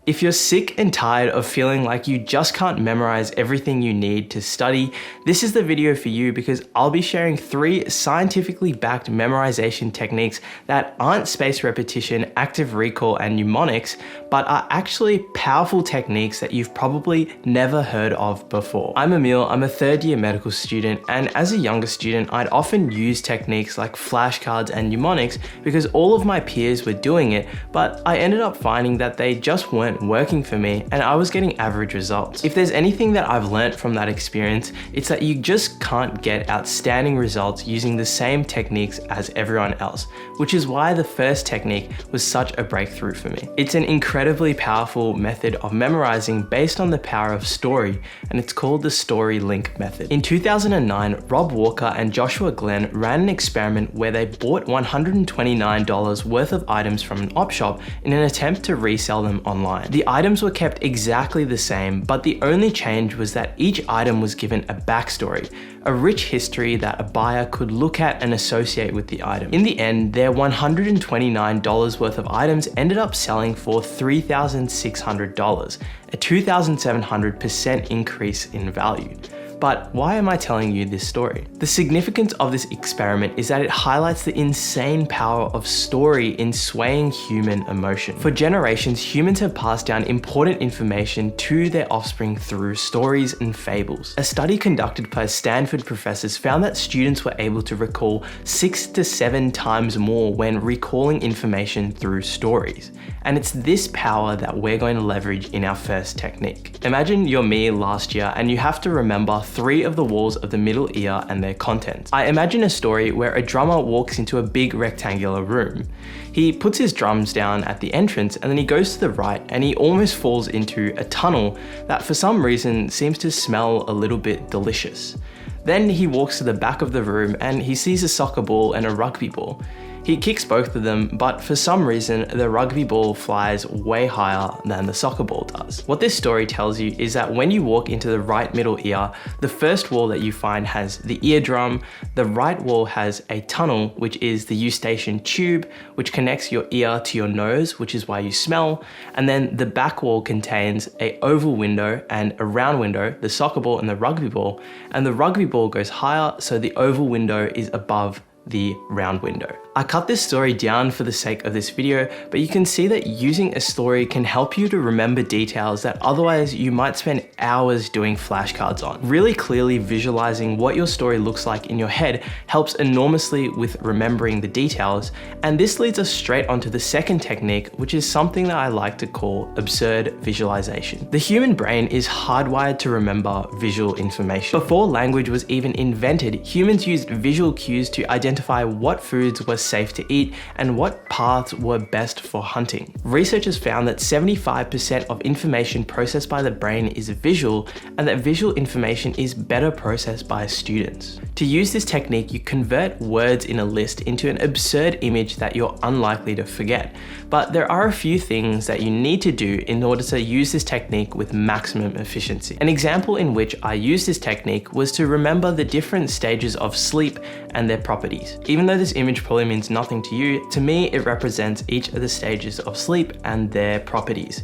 If you're sick and tired of feeling like you just can't memorize everything you need to study, this is the video for you because I'll be sharing 3 scientifically backed memorization techniques that aren't spaced repetition, active recall, and mnemonics, but are actually powerful techniques that you've probably never heard of before. I'm Emil, I'm a 3rd year medical student, and as a younger student, I'd often use techniques like flashcards and mnemonics because all of my peers were doing it, but I ended up finding that they just weren't working for me and I was getting average results. If there's anything that I've learned from that experience, it's that you just can't get outstanding results using the same techniques as everyone else, which is why the first technique was such a breakthrough for me. It's an incredibly powerful method of memorizing based on the power of story, and it's called the story link method. In 2009, Rob Walker and Joshua Glenn ran an experiment where they bought $129 worth of items from an op shop in an attempt to resell them online. The items were kept exactly the same, but the only change was that each item was given a backstory, a rich history that a buyer could look at and associate with the item. In the end, their $129 worth of items ended up selling for $3,600, a 2,700% increase in value. But why am I telling you this story? The significance of this experiment is that it highlights the insane power of story in swaying human emotion. For generations, humans have passed down important information to their offspring through stories and fables. A study conducted by Stanford professors found that students were able to recall 6 to 7 times more when recalling information through stories. And it's this power that we're going to leverage in our first technique. Imagine you're me last year and you have to remember 3 of the walls of the middle ear and their contents. I imagine a story where a drummer walks into a big rectangular room. He puts his drums down at the entrance and then he goes to the right and he almost falls into a tunnel that for some reason seems to smell a little bit delicious. Then he walks to the back of the room and he sees a soccer ball and a rugby ball. He kicks both of them, but for some reason, the rugby ball flies way higher than the soccer ball does. What this story tells you is that when you walk into the right middle ear, the first wall that you find has the eardrum, the right wall has a tunnel, which is the eustachian tube, which connects your ear to your nose, which is why you smell, and then the back wall contains an oval window and a round window, the soccer ball and the rugby ball, and the rugby ball goes higher, so the oval window is above the round window. I cut this story down for the sake of this video, but you can see that using a story can help you to remember details that otherwise you might spend hours doing flashcards on. Really clearly visualizing what your story looks like in your head helps enormously with remembering the details, and this leads us straight onto the second technique, which is something that I like to call absurd visualization. The human brain is hardwired to remember visual information. Before language was even invented, humans used visual cues to identify what foods were safe to eat and what paths were best for hunting. Researchers found that 75% of information processed by the brain is visual, and that visual information is better processed by students. To use this technique, you convert words in a list into an absurd image that you're unlikely to forget. But there are a few things that you need to do in order to use this technique with maximum efficiency. An example in which I used this technique was to remember the different stages of sleep and their properties. Even though this image probably means nothing to you, to me it represents each of the stages of sleep and their properties.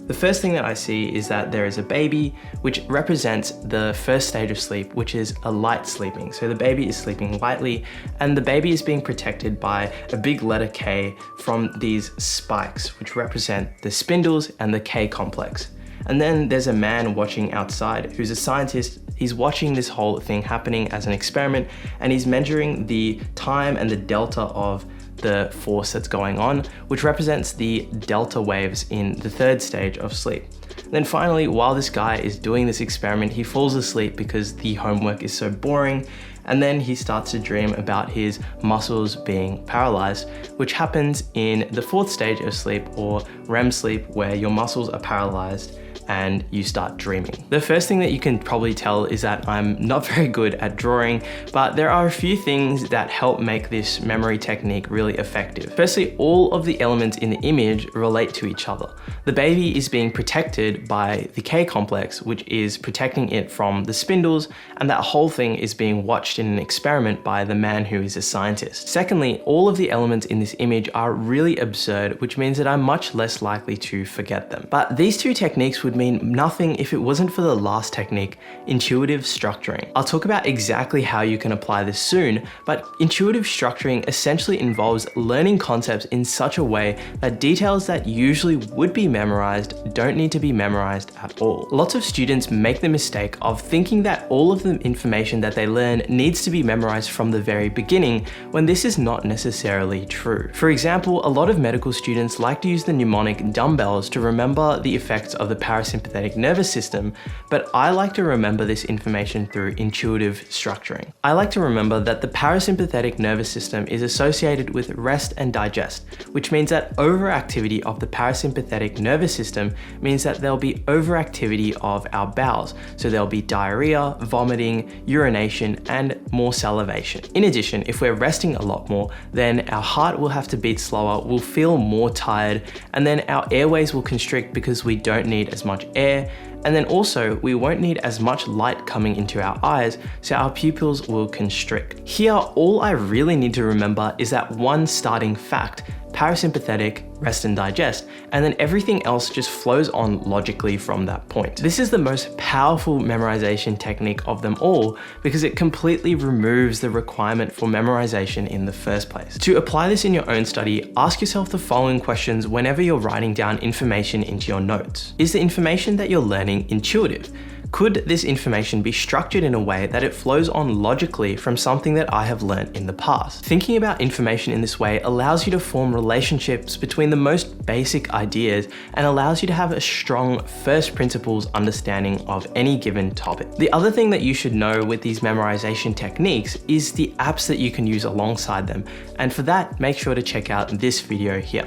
The first thing that I see is that there is a baby, which represents the first stage of sleep, which is a light sleeping. So the baby is sleeping lightly, and the baby is being protected by a big letter K from these spikes, which represent the spindles and the K complex. And then there's a man watching outside who's a scientist. He's watching this whole thing happening as an experiment, and he's measuring the time and the delta of the force that's going on, which represents the delta waves in the 3rd stage of sleep. And then finally, while this guy is doing this experiment, he falls asleep because the homework is so boring, and then he starts to dream about his muscles being paralyzed, which happens in the 4th stage of sleep, or REM sleep, where your muscles are paralyzed and you start dreaming. The first thing that you can probably tell is that I'm not very good at drawing, but there are a few things that help make this memory technique really effective. Firstly, all of the elements in the image relate to each other. The baby is being protected by the K complex, which is protecting it from the spindles, and that whole thing is being watched watched in an experiment by the man who is a scientist. Secondly, all of the elements in this image are really absurd, which means that I'm much less likely to forget them. But these two techniques would mean nothing if it wasn't for the last technique, intuitive structuring. I'll talk about exactly how you can apply this soon, but intuitive structuring essentially involves learning concepts in such a way that details that usually would be memorized don't need to be memorized at all. Lots of students make the mistake of thinking that all of the information that they learn needs to be memorized from the very beginning, when this is not necessarily true. For example, a lot of medical students like to use the mnemonic dumbbells to remember the effects of the parasympathetic nervous system, but I like to remember this information through intuitive structuring. I like to remember that the parasympathetic nervous system is associated with rest and digest, which means that overactivity of the parasympathetic nervous system means that there'll be overactivity of our bowels. So there'll be diarrhea, vomiting, urination, and more salivation. In addition, if we're resting a lot more, then our heart will have to beat slower, we'll feel more tired, and then our airways will constrict because we don't need as much air. And then also, we won't need as much light coming into our eyes, so our pupils will constrict. Here, all I really need to remember is that one starting fact: parasympathetic, rest and digest, and then everything else just flows on logically from that point. This is the most powerful memorization technique of them all because it completely removes the requirement for memorization in the first place. To apply this in your own study, ask yourself the following questions whenever you're writing down information into your notes. Is the information that you're learning intuitive? Could this information be structured in a way that it flows on logically from something that I have learned in the past? Thinking about information in this way allows you to form relationships between the most basic ideas and allows you to have a strong first principles understanding of any given topic. The other thing that you should know with these memorization techniques is the apps that you can use alongside them. And for that, make sure to check out this video here.